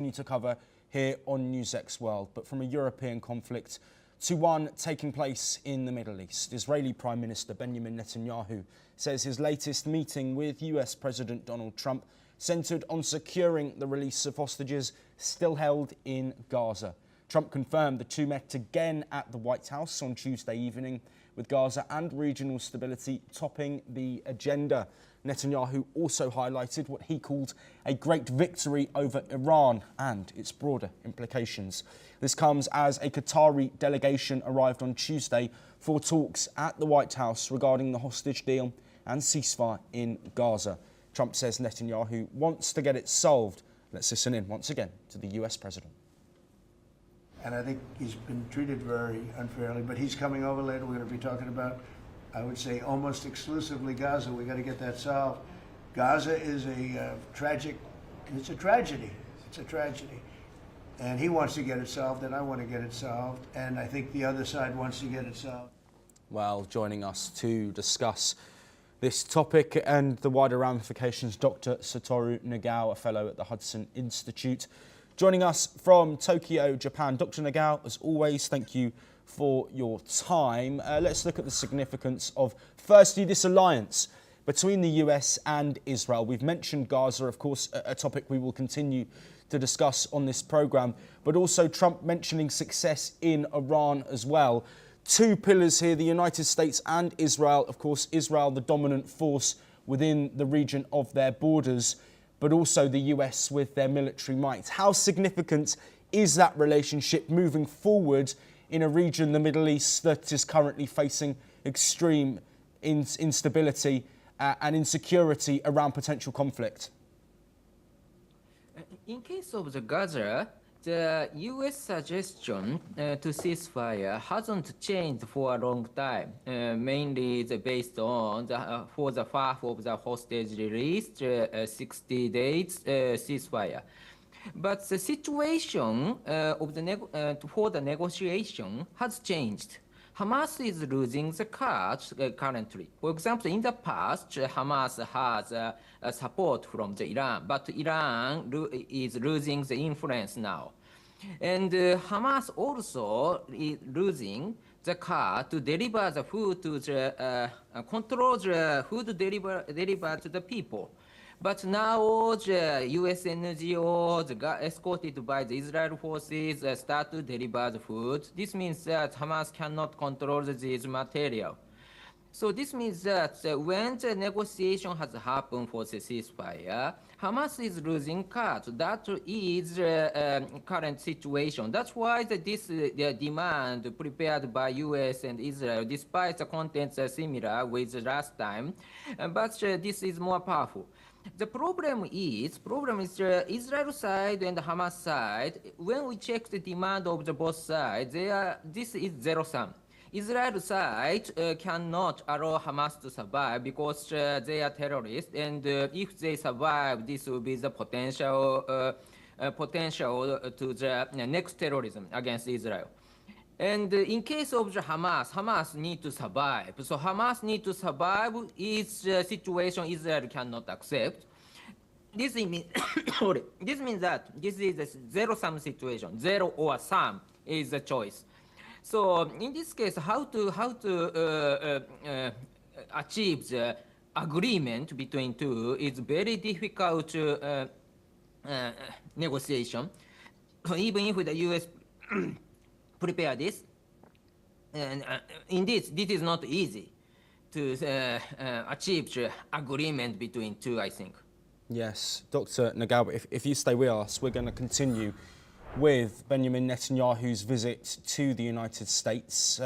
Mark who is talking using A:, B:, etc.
A: continue to cover here on NewsX World, but from a European conflict to one taking place in the Middle East. Israeli Prime Minister Benjamin Netanyahu says his latest meeting with US President Donald Trump centred on securing the release of hostages still held in Gaza. Trump confirmed the two met again at the White House on Tuesday evening, with Gaza and regional stability topping the agenda. Netanyahu also highlighted what he called a great victory over Iran and its broader implications. This comes as a Qatari delegation arrived on Tuesday for talks at the White House regarding the hostage deal and ceasefire in Gaza. Trump says Netanyahu wants to get it solved. Let's listen in once again to the US president.
B: And I think he's been treated very unfairly, but he's coming over later. We're going to be talking about, I would say, almost exclusively Gaza. We got to get that solved. Gaza is a tragedy. It's a tragedy. And he wants to get it solved, and I want to get it solved. And I think the other side wants to get it solved.
A: Well, joining us to discuss this topic and the wider ramifications, Dr. Satoru Nagao, a fellow at the Hudson Institute. Joining us from Tokyo, Japan. Dr. Nagao, as always, thank you for your time. Let's look at the significance of, firstly, this alliance between the US and Israel. We've mentioned Gaza, of course, a topic we will continue to discuss on this programme, but also Trump mentioning success in Iran as well. Two pillars here, the United States and Israel. Of course, Israel, the dominant force within the region of their borders, but also the US with their military might. How significant is that relationship moving forward in a region, the Middle East, that is currently facing extreme instability and insecurity around potential conflict?
C: In case of the Gaza, the U.S. suggestion to ceasefire hasn't changed for a long time. Mainly based on for the half of the hostage released 60 days ceasefire. But the situation of for the negotiation has changed. Hamas is losing the cards currently. For example, in the past, Hamas has support from Iran, but Iran is losing the influence now. And Hamas also is losing the card to deliver the food to the, control the food delivered to the people. But now the US NGOs escorted by the Israel forces start to deliver the food. This means that Hamas cannot control this material. So this means that when the negotiation has happened for the ceasefire, Hamas is losing cards. That is the current situation. That's why the demand prepared by US and Israel, despite the contents are similar with the last time, but this is more powerful. The problem is the Israel side and the Hamas side. When we check the demand of the both sides, this is zero-sum. Israel side cannot allow Hamas to survive because they are terrorists, and if they survive, this will be the potential to the next terrorism against Israel. And in case of the Hamas need to survive. So Hamas need to survive is a situation Israel cannot accept. This means this means that this is a zero-sum situation. Zero or sum is the choice. So in this case, how to achieve the agreement between two is very difficult negotiation. So even if the U.S. prepare this, and indeed, this is not easy to achieve the agreement between two, I think.
A: Yes, Dr. Nagao, if you stay with us, we're going to continue with Benjamin Netanyahu's visit to the United States.